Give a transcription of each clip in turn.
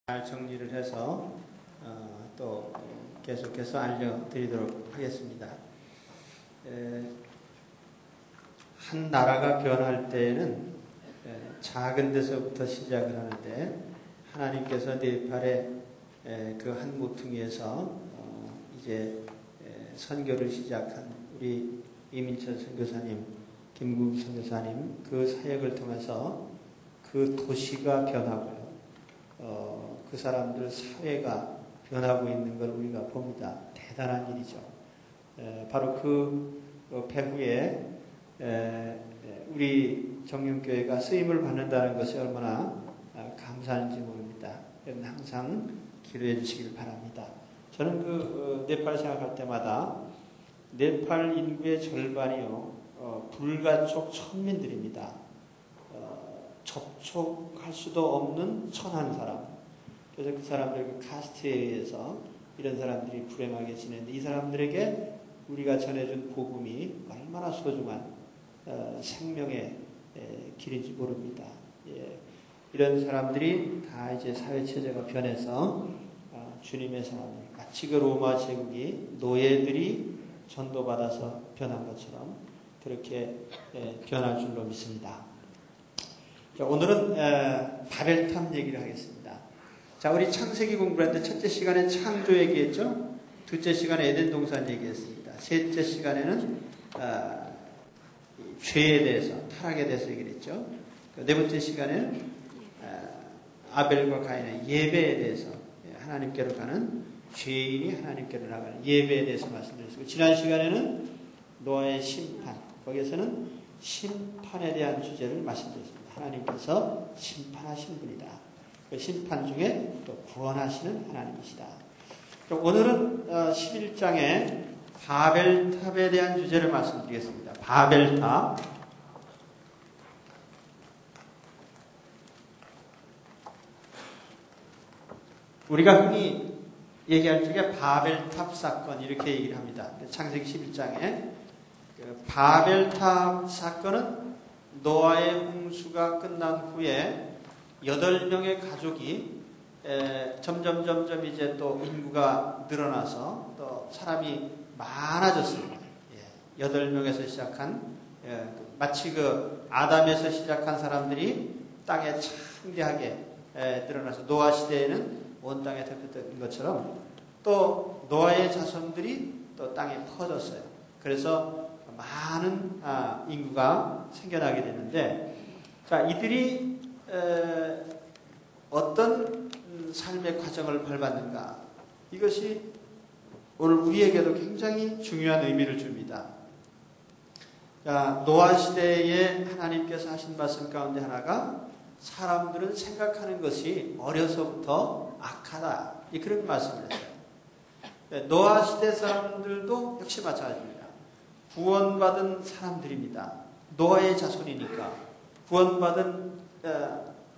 잘 정리를 해서 또 계속해서 알려드리도록 하겠습니다. 한 나라가 변할 때에는 작은 데서부터 시작을 하는데 하나님께서 네팔의 그 한 모퉁이에서 이제 선교를 시작한 우리 이민철 선교사님, 김국 선교사님 그 사역을 통해서 그 도시가 변하고요. 그 사람들 사회가 변하고 있는 걸 우리가 봅니다. 대단한 일이죠. 바로 그 배후에 우리 정령교회가 쓰임을 받는다는 것이 얼마나 감사한지 모릅니다. 항상 기도해 주시길 바랍니다. 저는 네팔 생각할 때마다 네팔 인구의 절반이요 불가촉 천민들입니다. 접촉할 수도 없는 천한 사람. 그래서 그 사람들 그 카스트에 의해서 이런 사람들이 불행하게 지내는데 이 사람들에게 우리가 전해준 복음이 얼마나 소중한 생명의 길인지 모릅니다. 이런 사람들이 다 이제 사회체제가 변해서 주님의 사람을 마치 그 로마 제국이 노예들이 전도받아서 변한 것처럼 그렇게 변할 줄로 믿습니다. 자, 오늘은 바벨탑 얘기를 하겠습니다. 자, 우리 창세기 공부했는데 첫째 시간에 창조 얘기했죠. 둘째 시간에 에덴 동산 얘기했습니다. 셋째 시간에는 죄에 대해서, 타락에 대해서 얘기를 했죠. 네 번째 시간에는 아벨과 가인의 예배에 대해서, 하나님께로 가는 죄인이 하나님께로 나가는 예배에 대해서 말씀드렸고, 지난 시간에는 노아의 심판, 거기에서는 심판에 대한 주제를 말씀드렸습니다. 하나님께서 심판하신 분이다. 그 심판 중에 또 구원하시는 하나님이시다. 오늘은 11장의 바벨탑에 대한 주제를 말씀드리겠습니다. 바벨탑. 우리가 흔히 얘기할 적에 바벨탑 사건 이렇게 얘기를 합니다. 창세기 11장에 바벨탑 사건은 노아의 홍수가 끝난 후에 8명의 가족이 점점 이제 또 인구가 늘어나서 또 사람이 많아졌습니다. 8명에서 시작한 마치 그 아담에서 시작한 사람들이 땅에 창대하게 늘어나서 노아 시대에는 온 땅에 덮였던 것처럼 또 노아의 자손들이 또 땅에 퍼졌어요. 그래서 많은 인구가 생겨나게 되는데, 자, 이들이 어떤 삶의 과정을 밟았는가, 이것이 오늘 우리에게도 굉장히 중요한 의미를 줍니다. 자, 노아 시대에 하나님께서 하신 말씀 가운데 하나가 사람들은 생각하는 것이 어려서부터 악하다, 그런 말씀을 했어요. 노아 시대 사람들도 역시 마찬가지입니다. 구원받은 사람들입니다. 노아의 자손이니까 구원받은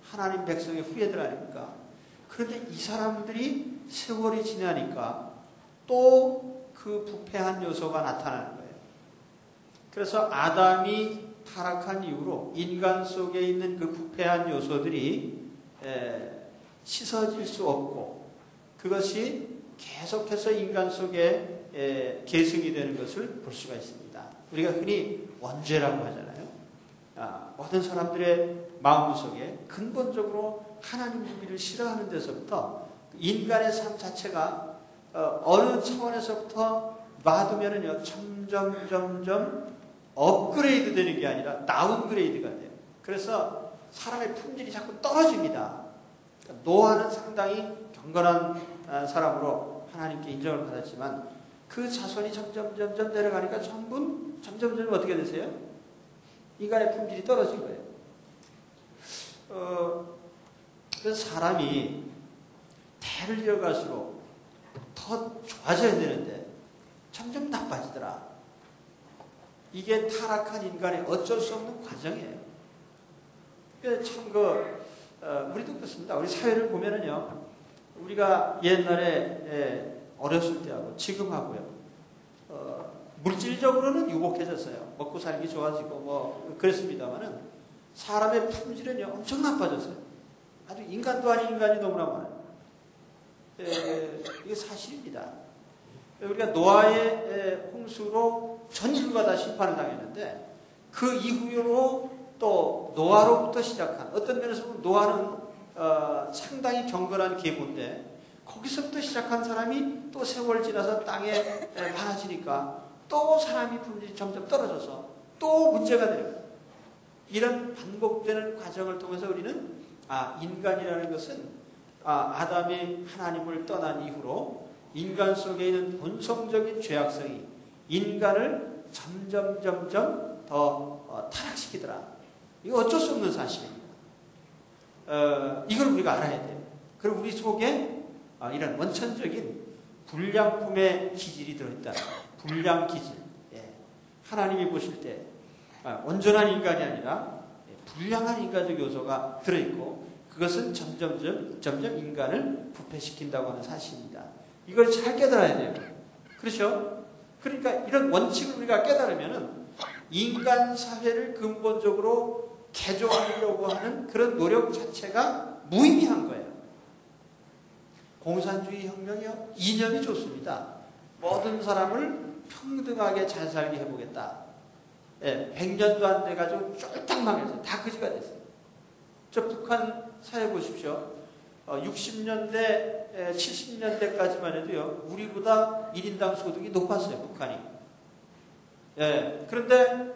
하나님 백성의 후예들 아닙니까? 그런데 이 사람들이 세월이 지나니까 또 그 부패한 요소가 나타나는 거예요. 그래서 아담이 타락한 이후로 인간 속에 있는 그 부패한 요소들이 씻어질 수 없고 그것이 계속해서 인간 속에 계승이 되는 것을 볼 수가 있습니다. 우리가 흔히 원죄라고 하잖아요. 모든 사람들의 마음속에 근본적으로 하나님 우리를 싫어하는 데서부터 인간의 삶 자체가 어느 차원에서부터 놔두면은요 점점 업그레이드 되는 게 아니라 다운그레이드가 돼요. 그래서 사람의 품질이 자꾸 떨어집니다. 노아는 상당히 경건한 사람으로 하나님께 인정을 받았지만 그 자손이 점점 내려가니까 점점 어떻게 되세요? 인간의 품질이 떨어진 거예요. 그래서 사람이 대를 이어갈수록 더 좋아져야 되는데 점점 나빠지더라. 이게 타락한 인간의 어쩔 수 없는 과정이에요. 그래서 참 우리도 그렇습니다. 우리 사회를 보면은요, 우리가 옛날에 어렸을 때하고 지금하고요, 물질적으로는 유복해졌어요. 먹고 살기 좋아지고 뭐 그랬습니다만은 사람의 품질은요 엄청 나빠졌어요. 아주 인간도 아닌 인간이 너무나 많아요. 이게 사실입니다. 우리가 노아의 홍수로 전 인류가 다 심판을 당했는데 그 이후로 또 노아로부터 시작한 어떤 면에서 보면 노아는 상당히 경건한 계보인데 거기서부터 시작한 사람이 또 세월 지나서 땅에 많아지니까 또 사람이 품질이 점점 떨어져서 또 문제가 되는 거예요. 이런 반복되는 과정을 통해서 우리는 인간이라는 것은 아담이 하나님을 떠난 이후로 인간 속에 있는 본성적인 죄악성이 인간을 점점 더 타락시키더라. 이거 어쩔 수 없는 사실입니다. 이걸 우리가 알아야 돼요. 그리고 우리 속에 이런 원천적인 불량품의 기질이 들어있다. 불량 기질. 하나님이 보실 때 온전한 인간이 아니라 불량한 인간적 요소가 들어있고 그것은 점점 인간을 부패시킨다고 하는 사실입니다. 이걸 잘 깨달아야 돼요. 그렇죠? 그러니까 이런 원칙을 우리가 깨달으면은 인간 사회를 근본적으로 개조하려고 하는 그런 노력 자체가 무의미한 거예요. 공산주의 혁명이요? 이념이 좋습니다. 모든 사람을 평등하게 잘 살게 해보겠다. 100년도 안 돼가지고 쫄딱 망해서 다 그지가 됐어요. 저 북한 사회 보십시오. 60년대, 70년대까지만 해도요, 우리보다 1인당 소득이 높았어요, 북한이. 그런데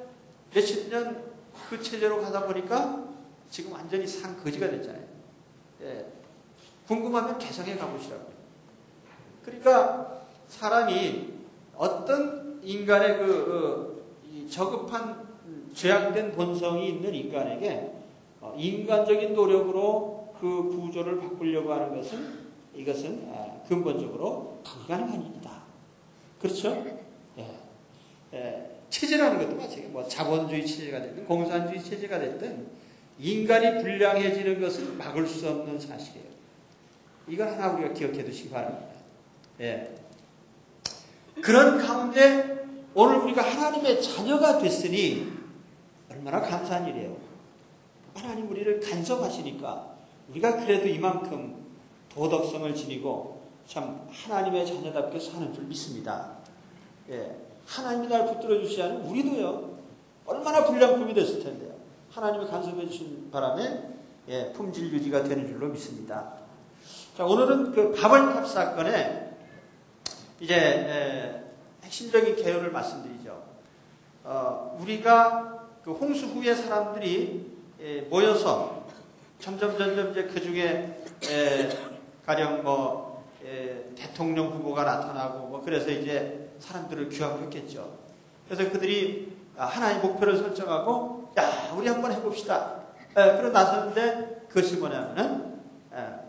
몇십 년 그 체제로 가다 보니까 지금 완전히 상거지가 됐잖아요. 궁금하면 개성에 가보시라고요. 그러니까 사람이 어떤 인간의 저급한 죄악된 본성이 있는 인간에게 인간적인 노력으로 그 구조를 바꾸려고 하는 것은 이것은 근본적으로 불가능한 일이다. 그렇죠? 체제라는 것도 마찬가지예요. 뭐 자본주의 체제가 됐든 공산주의 체제가 됐든 인간이 불량해지는 것은 막을 수 없는 사실이에요. 이걸 하나 우리가 기억해 두시기 바랍니다. 그런 가운데 오늘 우리가 하나님의 자녀가 됐으니 얼마나 감사한 일이에요. 하나님 우리를 간섭하시니까 우리가 그래도 이만큼 도덕성을 지니고 참 하나님의 자녀답게 사는 줄 믿습니다. 하나님이 날 붙들어 주시지 않으면 우리도요 얼마나 불량품이 됐을 텐데요. 하나님이 간섭해 주신 바람에 품질 유지가 되는 줄로 믿습니다. 자, 오늘은 그 바벨탑 사건에 이제 핵심적인 개요를 말씀드리죠. 우리가 그 홍수 후에 사람들이 모여서 점점 이제 그 중에 가령 대통령 후보가 나타나고 그래서 이제 사람들을 규합을 했겠죠. 그래서 그들이 하나의 목표를 설정하고 우리 한번 해봅시다. 그러고 나섰는데 그것이 뭐냐면은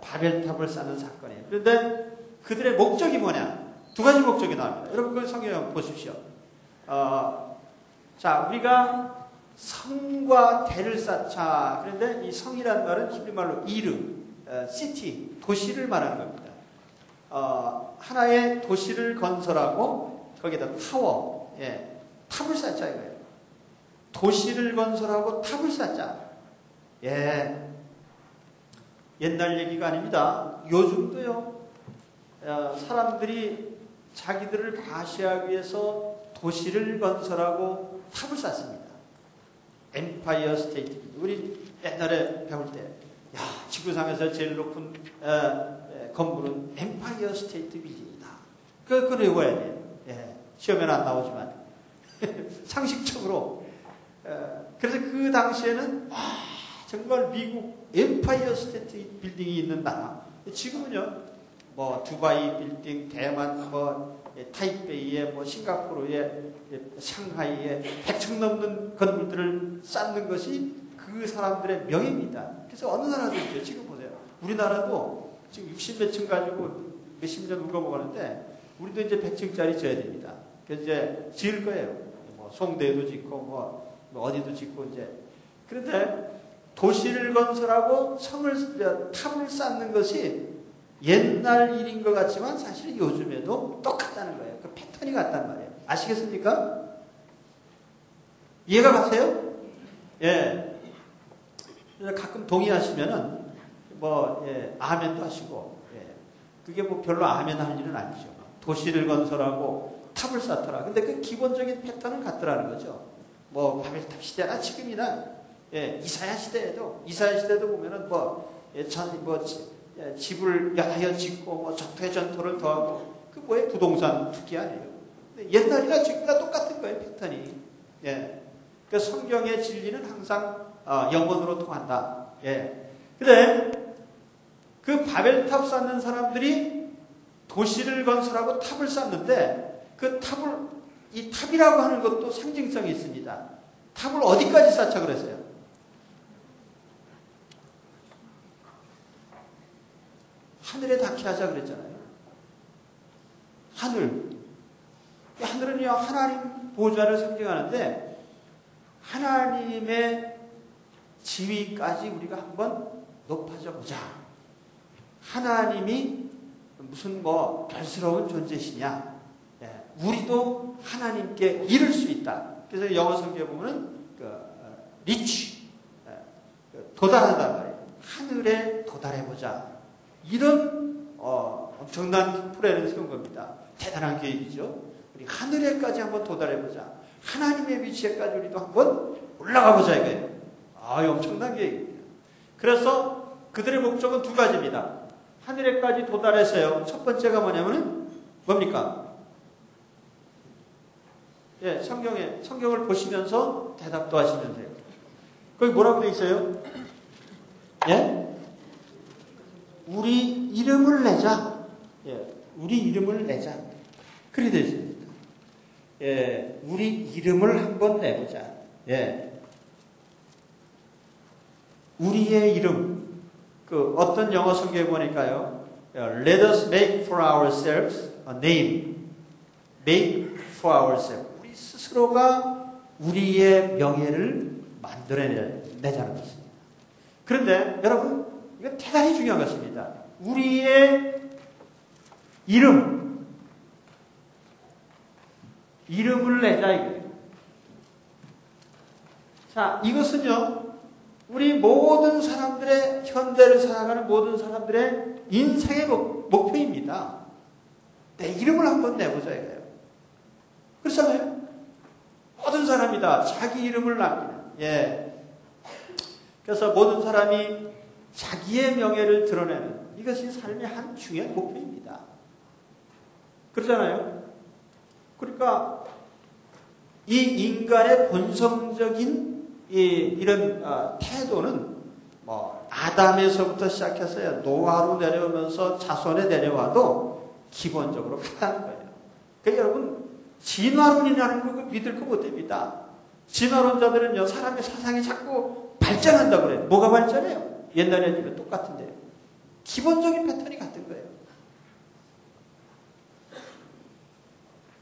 바벨탑을 쌓는 사건이에요. 그런데 그들의 목적이 뭐냐? 두 가지 목적이 나옵니다. 여러분 그 성경에 한번 보십시오. 자, 우리가 성과 대를 쌓자. 그런데 이 성이라는 말은 히브리말로 이르, 시티, 도시를 말하는 겁니다. 하나의 도시를 건설하고 거기에다 타워, 탑을 쌓자 이거예요. 도시를 건설하고 탑을 쌓자. 옛날 얘기가 아닙니다. 요즘도요. 사람들이 자기들을 과시하기 위해서 도시를 건설하고 탑을 쌓습니다. 엠파이어 스테이트. 우리 옛날에 배울 때 지구상에서 제일 높은 건물은 엠파이어 스테이트 빌딩이다. 그걸 외워야 돼요. 시험에는 안 나오지만 상식적으로. 그래서 그 당시에는 정말 미국 엠파이어 스테이트 빌딩이 있는 나라. 지금은요, 두바이 빌딩, 대만, 타이베이에, 싱가포르에, 상하이에 100층 넘는 건물들을 쌓는 것이 그 사람들의 명예입니다. 그래서 어느 나라도 있죠. 지금 보세요. 우리나라도 지금 60몇 층 가지고 몇십 년 울거먹었는데, 우리도 이제 100층짜리 지어야 됩니다. 그래서 이제 지을 거예요. 송대도 짓고, 어디도 짓고, 이제. 그런데 도시를 건설하고 탑을 쌓는 것이 옛날 일인 것 같지만 사실 요즘에도 똑같다는 거예요. 그 패턴이 같단 말이에요. 아시겠습니까? 이해가 가세요? 그래서 가끔 동의하시면은 아멘도 하시고 그게 뭐 별로 아멘 할 일은 아니죠. 도시를 건설하고 탑을 쌓더라. 근데 그 기본적인 패턴은 같더라는 거죠. 뭐 바벨탑 시대나 지금이나 이사야 시대에도 보면은 집을 야하여 짓고 뭐 전투에 전투를 더하고 그 뭐에 부동산 투기 아니에요. 옛날이나 지금이나 똑같은 거예요, 패턴이. 그 성경의 진리는 항상 영원으로 통한다. 근데 그 바벨탑 쌓는 사람들이 도시를 건설하고 탑을 쌓는데 이 탑이라고 하는 것도 상징성이 있습니다. 탑을 어디까지 쌓자 그랬어요? 하늘에 닿게 하자 그랬잖아요. 하늘은요, 하나님 보좌를 상징하는데, 하나님의 지위까지 우리가 한번 높아져 보자. 하나님이 무슨 별스러운 존재시냐. 우리도 하나님께 이를 수 있다. 그래서 영어 성경에 보면은, 리치, 도달하다 말이에요. 하늘에 도달해보자. 이런, 엄청난 플랜을 세운 겁니다. 대단한 계획이죠. 우리 하늘에까지 한번 도달해보자. 하나님의 위치에까지 우리도 한번 올라가보자 이거예요. 엄청난 계획입니다. 그래서 그들의 목적은 두 가지입니다. 하늘에까지 도달해서요. 첫 번째가 뭐냐면은 뭡니까? 성경을 보시면서 대답도 하시면 돼요. 거기 뭐라고 되어 있어요? 우리 이름을 내자. 우리 이름을 내자. 그렇게 되어 있습니다. 우리 이름을 한번 내보자. 우리의 이름. 어떤 영어 성경에 보니까요. Let us make for ourselves a name. Make for ourselves. 우리 스스로가 우리의 명예를 만들어내자는 것입니다. 그런데 여러분, 이건 대단히 중요한 것입니다. 우리의 이름을 내자 이거예요. 자, 이것은요, 우리 모든 사람들의, 현대를 살아가는 모든 사람들의 인생의 목표입니다. 내 이름을 한번 내보자 이거예요. 그렇잖아요? 모든 사람이 다 자기 이름을 남기는. 그래서 모든 사람이 자기의 명예를 드러내는 이것이 삶의 한 중요한 목표입니다. 그렇잖아요? 그러니까 이 인간의 본성적인 이런 태도는 아담에서부터 시작해서요, 노아로 내려오면서 자손에 내려와도 기본적으로 같다는 거예요. 그러니까 여러분, 진화론이라는 거 믿을 거 못 됩니다. 진화론자들은요, 사람의 사상이 자꾸 발전한다고 그래요. 뭐가 발전해요? 옛날에 지금 똑같은데요. 기본적인 패턴이 같은 거예요.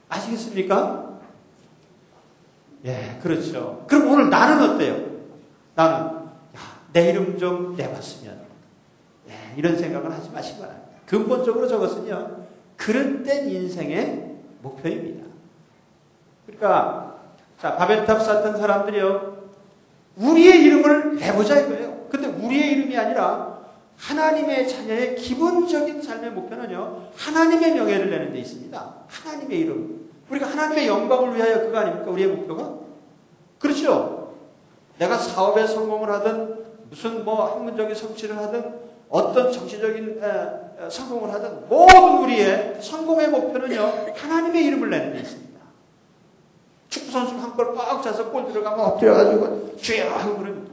아시겠습니까? 그렇죠. 그럼 오늘 나는 어때요? 나는 내 이름 좀 내봤으면. 이런 생각을 하지 마시기 바랍니다. 근본적으로 저것은요, 그릇된 인생의 목표입니다. 그러니까 바벨탑 쌓던 사람들이요, 우리의 이름을 내보자 이거예요. 근데 우리의 이름이 아니라 하나님의 자녀의 기본적인 삶의 목표는요, 하나님의 명예를 내는 데 있습니다. 하나님의 이름. 우리가 하나님의 영광을 위하여 그거 아닙니까? 우리의 목표가? 그렇죠? 내가 사업에 성공을 하든, 무슨 학문적인 성취를 하든, 어떤 정치적인 성공을 하든, 모든 우리의 성공의 목표는요, 하나님의 이름을 내는 데 있습니다. 축구선수 한 골 빡 차서 골 들어가면 엎드려가지고, 주여! 하고 그러면,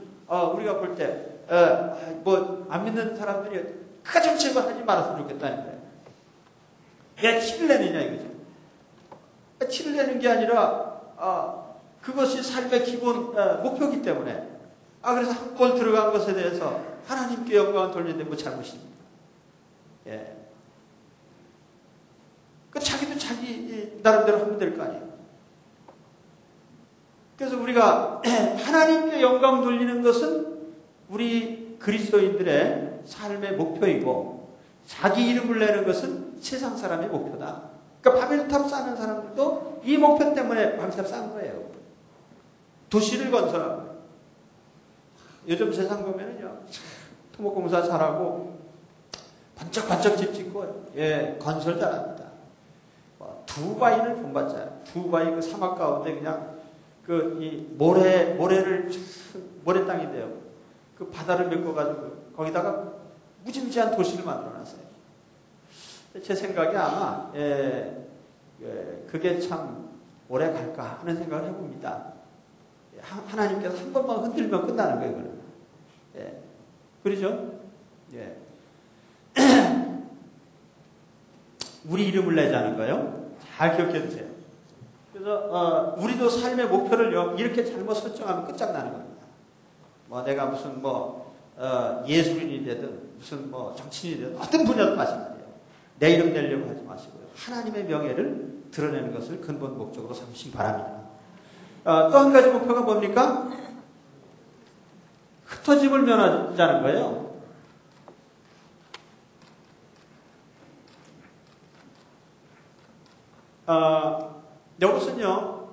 우리가 볼 때, 안 믿는 사람들이 가정 제발 하지 말았으면 좋겠다는 거예요. 왜 티를 내느냐 이거죠. 티를 내는 게 아니라, 그것이 삶의 기본 목표이기 때문에, 그래서 한 골 들어간 것에 대해서 하나님께 영광을 돌리는데 뭐 잘못입니까? 자기도 자기 나름대로 하면 될 거 아니에요. 그래서 우리가 하나님께 영광 돌리는 것은 우리 그리스도인들의 삶의 목표이고, 자기 이름을 내는 것은 세상 사람의 목표다. 그러니까 바벨탑 쌓는 사람들도 이 목표 때문에 바벨탑 쌓은 거예요. 도시를 건설하고. 요즘 세상 보면은요, 토목공사 잘하고 번쩍번쩍 집 짓고, 건설 잘합니다. 두바이는 본받잖아요. 두바이 그 사막 가운데 그냥 이 모래를, 모래 땅인데요. 그 바다를 메꿔가지고 거기다가 무지무지한 도시를 만들어놨어요. 제 생각에 아마, 그게 참 오래 갈까 하는 생각을 해봅니다. 하나님께서 한 번만 흔들면 끝나는 거예요, 그거는. 그러죠? 우리 이름을 내자는 거예요. 잘 기억해 두세요. 그래서, 우리도 삶의 목표를 이렇게 잘못 설정하면 끝장나는 겁니다. 내가 무슨 예술인이 되든, 무슨 정치인이 되든, 어떤 분야도 마찬가지예요. 내 이름 내려고 하지 마시고요. 하나님의 명예를 드러내는 것을 근본 목적으로 삼으시기 바랍니다. 또 한 가지 목표가 뭡니까? 흩어짐을 면하자는 거예요. 이것은요,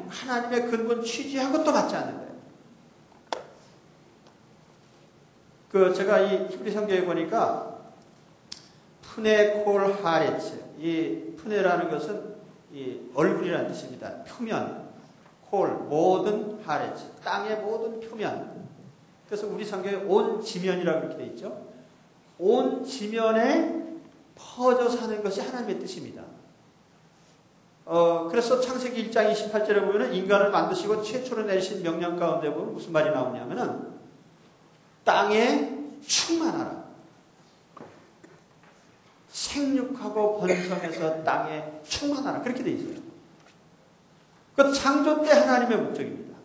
하나님의 근본 취지하고 또 맞지 않는 거예요. 제가 이 히브리 성경에 보니까, 푸네콜 하레츠. 이 푸네라는 것은 이 얼굴이라는 뜻입니다. 표면. 콜, 모든 하레츠. 땅의 모든 표면. 그래서 우리 성경에 온 지면이라고 이렇게 되어 있죠. 온 지면에 퍼져 사는 것이 하나님의 뜻입니다. 그래서 창세기 1장 28절에 보면은 인간을 만드시고 최초로 내리신 명령 가운데 보면 무슨 말이 나오냐면은 땅에 충만하라. 생육하고 번성해서 땅에 충만하라. 그렇게 되어 있어요. 그 창조 때 하나님의 목적입니다.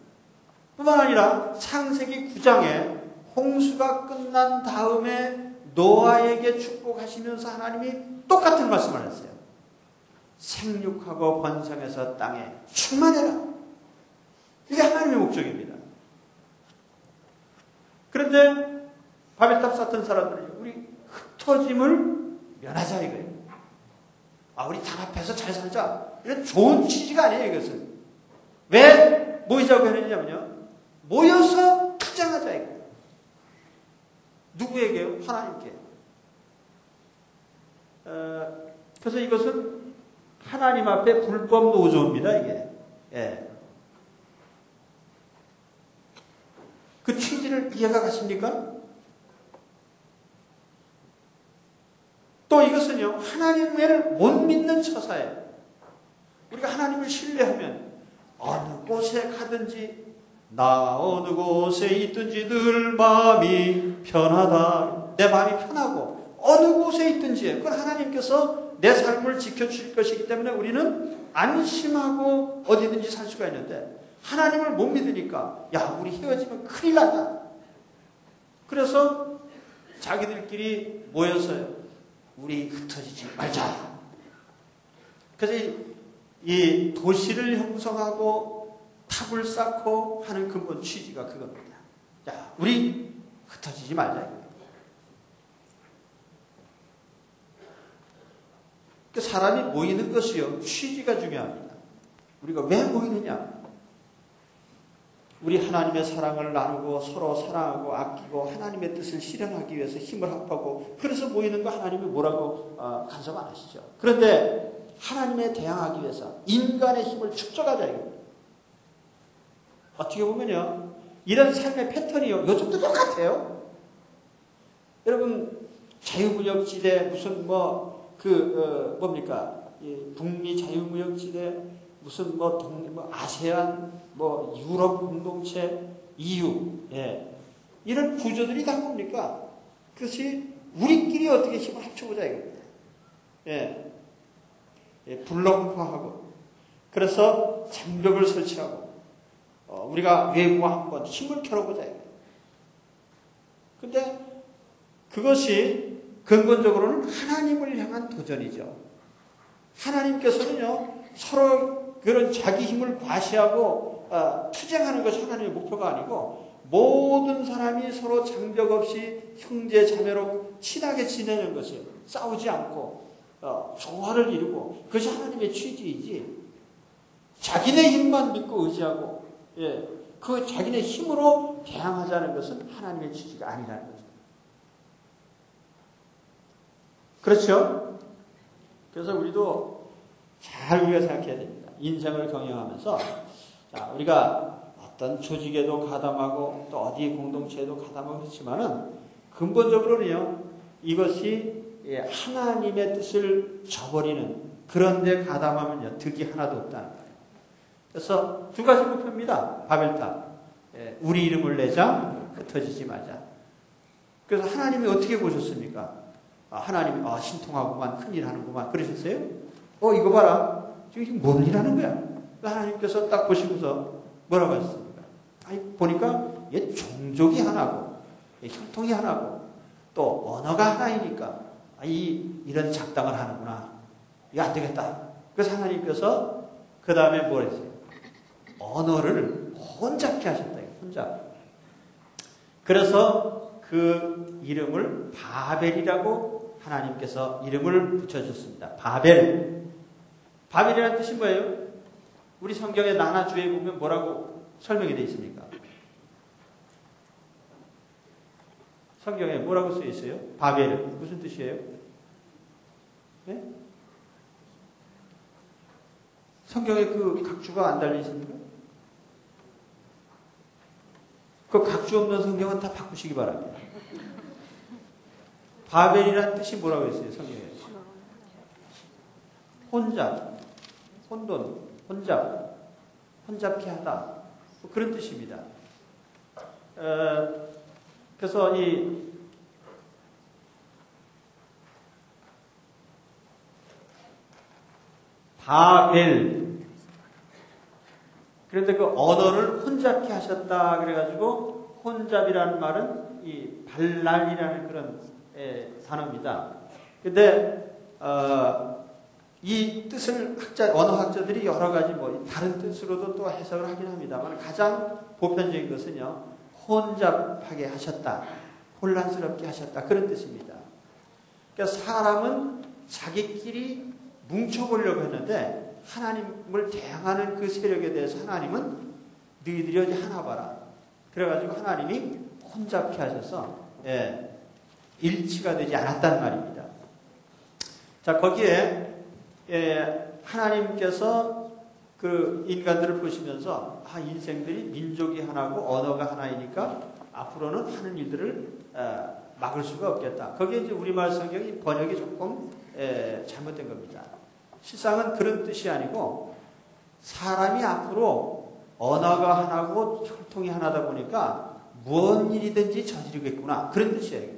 뿐만 아니라 창세기 9장에 홍수가 끝난 다음에 노아에게 축복하시면서 하나님이 똑같은 말씀을 했어요. 생육하고 번성해서 땅에 충만해라. 이게 하나님의 목적입니다. 그런데 바벨탑 쌓던 사람들이 우리 흩어짐을 면하자 이거예요. 우리 단합해서 잘 살자. 이런 좋은 취지가 아니에요, 이것은. 왜 모이자고 했느냐면요. 모여서 투쟁하자 이거예요. 누구에게요? 하나님께. 그래서 이것은 하나님 앞에 불법 노조입니다, 이게. 그 취지를 이해가 가십니까? 또 이것은요, 하나님을 못 믿는 처사예요. 우리가 하나님을 신뢰하면 어느 곳에 가든지 나 어느 곳에 있든지 늘 마음이 편하다. 내 마음이 편하고 어느 곳에 있든지 그건 하나님께서 내 삶을 지켜주실 것이기 때문에 우리는 안심하고 어디든지 살 수가 있는데 하나님을 못 믿으니까 우리 헤어지면 큰일 난다. 그래서 자기들끼리 모여서요. 우리 흩어지지 말자. 그래서 이 도시를 형성하고 탑을 쌓고 하는 근본 취지가 그겁니다. 우리 흩어지지 말자. 사람이 모이는 것이요. 취지가 중요합니다. 우리가 왜 모이느냐? 우리 하나님의 사랑을 나누고 서로 사랑하고 아끼고 하나님의 뜻을 실현하기 위해서 힘을 합하고 그래서 모이는 거 하나님이 뭐라고 간섭 안 하시죠. 그런데 하나님에 대항하기 위해서 인간의 힘을 축적하자 이겁니다. 어떻게 보면요. 이런 삶의 패턴이요. 요즘도 똑같아요. 여러분 자유무역지대 무슨 뭡니까? 북미 자유무역지대 무슨 아세안 유럽 공동체 EU 이런 구조들이 다 뭡니까? 그것이 우리끼리 어떻게 힘을 합쳐보자 이겁니다. 블록화하고 그래서 장벽을 설치하고 우리가 외부와 한번 힘을 겨뤄보자 이겁니다. 근데 그것이 근본적으로는 하나님을 향한 도전이죠. 하나님께서는요 서로 그런 자기 힘을 과시하고 투쟁하는 것이 하나님의 목표가 아니고 모든 사람이 서로 장벽 없이 형제 자매로 친하게 지내는 것이에요. 싸우지 않고 조화를 이루고 그것이 하나님의 취지이지 자기네 힘만 믿고 의지하고 그 자기네 힘으로 대항하자는 것은 하나님의 취지가 아니라는 거죠. 그렇죠? 그래서 우리도 잘 우리가 생각해야 됩니다. 인생을 경영하면서 자, 우리가 어떤 조직에도 가담하고 또 어디 공동체에도 가담하고 그렇지만은 근본적으로는요, 이것이 하나님의 뜻을 저버리는 그런 데 가담하면요, 득이 하나도 없다는 거예요. 그래서 두 가지 목표입니다. 바벨탑. 우리 이름을 내자, 흩어지지 마자. 그래서 하나님이 어떻게 보셨습니까? 하나님이 신통하구만, 큰일 하는구만 그러셨어요? 이거 봐라. 지금 뭔 일 하는 거야? 하나님께서 딱 보시면서 뭐라고 하셨습니까? 보니까 얘 종족이 하나고 혈통이 하나고 또 언어가 하나이니까 이런 작당을 하는구나. 이거 안 되겠다. 그래서 하나님께서 그 다음에 뭘 했어요? 언어를 혼잡케 하셨다. 혼잡. 그래서 그 이름을 바벨이라고 하나님께서 이름을 붙여주셨습니다. 바벨. 바벨이라는 뜻이 뭐예요? 우리 성경의 나나주에 보면 뭐라고 설명이 되어 있습니까? 성경에 뭐라고 쓰여 있어요? 바벨은 무슨 뜻이에요? 네? 성경에 그 각주가 안 달려 있습니까? 그 각주 없는 성경은 다 바꾸시기 바랍니다. 바벨이라는 뜻이 뭐라고 했어요? 성경에. 혼잡, 혼돈, 혼잡, 혼잡케 하다. 뭐 그런 뜻입니다. 그래서 이 바벨. 그런데 그 언어를 혼잡케 하셨다. 그래가지고 혼잡이라는 말은 이 발랄이라는 그런 단어입니다. 근데 이 뜻을 언어학자들이 여러 가지 다른 뜻으로도 또 해석을 하긴 합니다만 가장 보편적인 것은요, 혼잡하게 하셨다, 혼란스럽게 하셨다 그런 뜻입니다. 그러니까 사람은 자기끼리 뭉쳐보려고 했는데 하나님을 대항하는 그 세력에 대해서 하나님은 너희들이 어디 하나 봐라. 그래가지고 하나님이 혼잡케 하셔서 일치가 되지 않았단 말입니다. 자, 거기에 하나님께서 그 인간들을 보시면서 인생들이 민족이 하나고 언어가 하나이니까 앞으로는 하는 일들을 막을 수가 없겠다. 거기에 이제 우리말 성경이 번역이 조금 잘못된 겁니다. 실상은 그런 뜻이 아니고 사람이 앞으로 언어가 하나고 혈통이 하나다 보니까 무슨 일이든지 저지르겠구나 그런 뜻이에요.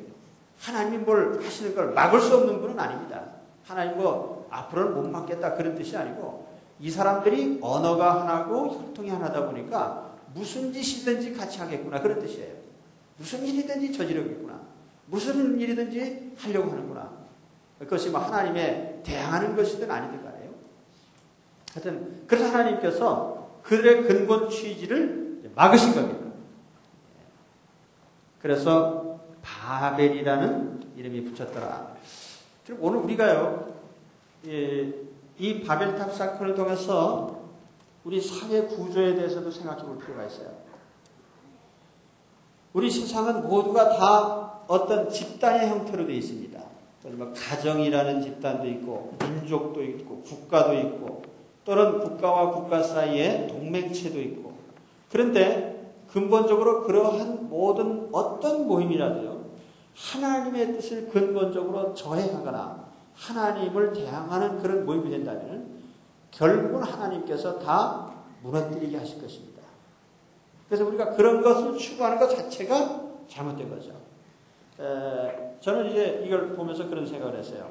하나님이 뭘 하시는 걸 막을 수 없는 분은 아닙니다. 하나님 앞으로는 못 막겠다 그런 뜻이 아니고 이 사람들이 언어가 하나고 혈통이 하나다 보니까 무슨 짓이든지 같이 하겠구나 그런 뜻이에요. 무슨 일이든지 저지르겠구나. 무슨 일이든지 하려고 하는구나. 그것이 하나님의 대항하는 것이든 아니든 간에요. 하여튼 그래서 하나님께서 그들의 근본 취지를 막으신 겁니다. 그래서 바벨이라는 이름이 붙였더라. 그럼 오늘 우리가요, 이 바벨탑 사건을 통해서 우리 사회 구조에 대해서도 생각해 볼 필요가 있어요. 우리 세상은 모두가 다 어떤 집단의 형태로 되어 있습니다. 가정이라는 집단도 있고, 민족도 있고, 국가도 있고, 또는 국가와 국가 사이에 동맹체도 있고. 그런데 근본적으로 그러한 모든 어떤 모임이라도요, 하나님의 뜻을 근본적으로 저해하거나 하나님을 대항하는 그런 모임이 된다면 결국은 하나님께서 다 무너뜨리게 하실 것입니다. 그래서 우리가 그런 것을 추구하는 것 자체가 잘못된 거죠. 저는 이제 이걸 보면서 그런 생각을 했어요.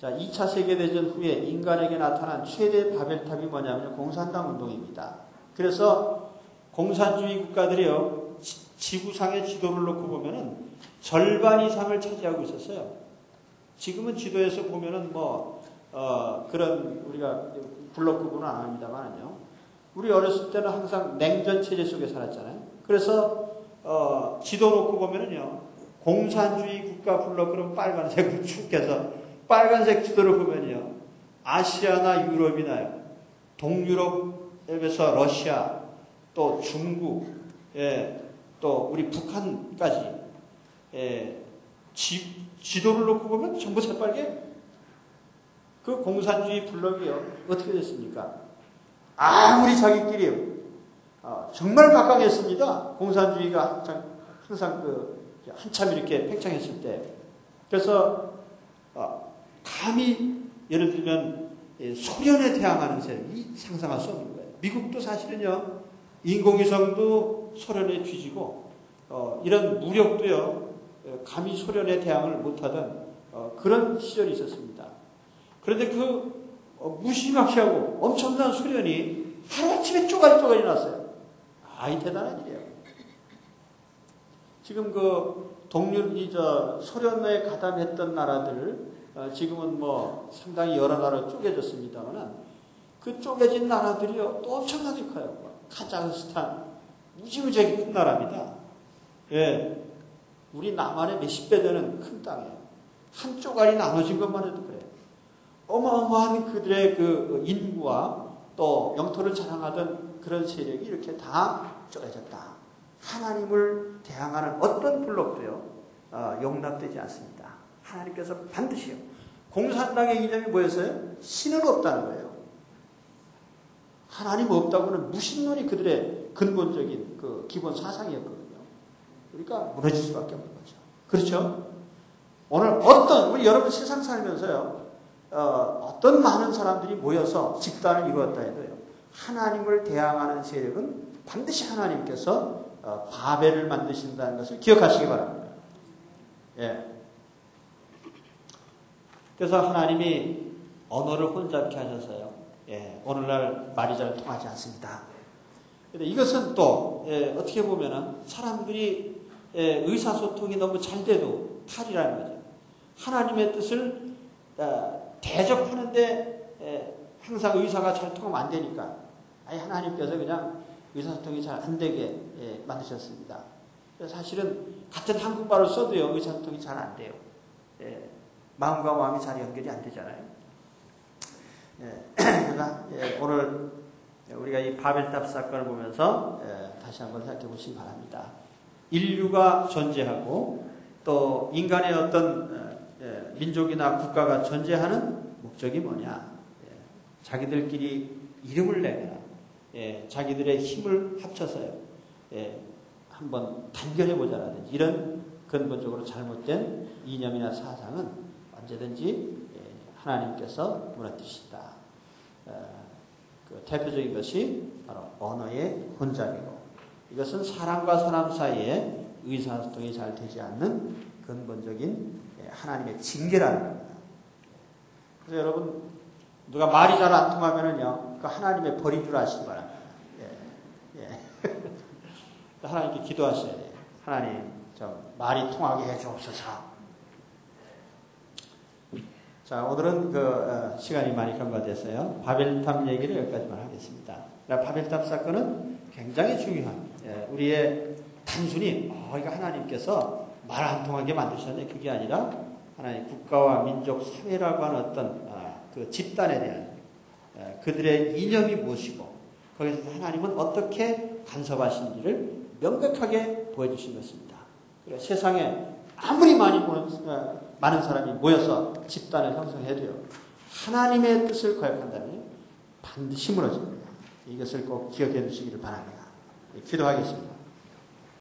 자, 2차 세계대전 후에 인간에게 나타난 최대 바벨탑이 뭐냐면 공산당 운동입니다. 그래서 공산주의 국가들이요, 지구상의 지도를 놓고 보면은 절반 이상을 차지하고 있었어요. 지금은 지도에서 보면은 그런 우리가 블록 구분은 안 합니다만요. 우리 어렸을 때는 항상 냉전 체제 속에 살았잖아요. 그래서 지도 놓고 보면은요, 공산주의 국가 블록 그럼 빨간색으로 쭉 해서 빨간색 지도를 보면요, 아시아나 유럽이나요, 동유럽에서 러시아, 또 중국, 또 우리 북한까지 지도를 놓고 보면 전부 새빨개. 그 공산주의 블록이요. 어떻게 됐습니까? 아무리 자기끼리 정말 막강했습니다. 공산주의가 항상 한참 이렇게 팽창했을 때. 그래서 감히 예를 들면 소련에 대항하는 세력이 상상할 수 없는 거예요. 미국도 사실은요. 인공위성도 소련에 뒤지고 이런 무력도요. 감히 소련에 대항을 못하던 그런 시절이 있었습니다. 그런데 무시막시하고 엄청난 소련이 하루아침에 쪼가리 났어요. 이 대단한 일이에요. 지금 소련에 가담했던 나라들, 지금은 상당히 여러 나라로 쪼개졌습니다만, 그 쪼개진 나라들이요, 또 엄청나게 커요. 카자흐스탄, 무지무지하게 큰 나라입니다. 예. 우리 남한의 몇십 배 되는 큰 땅이에요. 한 쪼가리 나눠진 것만 해도 그래요. 어마어마한 그들의 그 인구와 또 영토를 자랑하던 그런 세력이 이렇게 다 쪼개졌다. 하나님을 대항하는 어떤 블록도요, 용납되지 않습니다. 하나님께서 반드시요. 공산당의 이념이 뭐였어요? 신은 없다는 거예요. 하나님 없다고는 무신론이 그들의 근본적인 그 기본 사상이었거든요. 그러니까 무너질 수밖에 없는 거죠. 그렇죠? 오늘 우리 여러분 세상 살면서요, 어떤 많은 사람들이 모여서 집단을 이루었다 해도요, 하나님을 대항하는 세력은 반드시 하나님께서 바벨을 만드신다는 것을 기억하시기 바랍니다. 예. 그래서 하나님이 언어를 혼잡케 하셔서요, 예, 오늘날 말이 잘 통하지 않습니다. 근데 이것은 또 어떻게 보면은 사람들이 의사소통이 너무 잘 돼도 탈이라는 거죠. 하나님의 뜻을 대접하는데 항상 의사가 잘 통하면 안 되니까 하나님께서 그냥 의사소통이 잘 안 되게 만드셨습니다. 사실은 같은 한국말을 써도요, 의사소통이 잘 안 돼요. 마음과 마음이 잘 연결이 안 되잖아요. 그러나 오늘 우리가 이 바벨탑 사건을 보면서 다시 한번 생각해 보시기 바랍니다. 인류가 존재하고 또 인간의 어떤 민족이나 국가가 존재하는 목적이 뭐냐? 자기들끼리 이름을 내거나 자기들의 힘을 합쳐서요, 한번 단결해 보자라든지 이런 근본적으로 잘못된 이념이나 사상은 언제든지 하나님께서 무너뜨리신다. 그 대표적인 것이 바로 언어의 혼잡이고, 이것은 사람과 사람 사이에 의사소통이 잘 되지 않는 근본적인 하나님의 징계라는 겁니다. 그래서 여러분, 누가 말이 잘 안 통하면은요, 그 하나님의 벌인 줄 아시기 바랍니다. 하나님께 기도하셔야 돼요. 하나님, 좀 말이 통하게 해주옵소서. 자, 오늘은 시간이 많이 경과됐어요. 바벨탑 얘기를 여기까지만 하겠습니다. 바벨탑 사건은 굉장히 중요한, 우리의 단순히, 이거 하나님께서 말 안 통하게 만드셨네. 그게 아니라, 하나님 국가와 민족, 사회라고 하는 어떤, 그 집단에 대한, 그들의 이념이 무엇이고, 거기서 하나님은 어떻게 간섭하시는지를 명백하게 보여주신 것입니다. 세상에 아무리 많은 사람이 모여서 집단을 형성해도요, 하나님의 뜻을 거역한다면 반드시 무너집니다. 이것을 꼭 기억해 두시기를 바랍니다. 기도하겠습니다.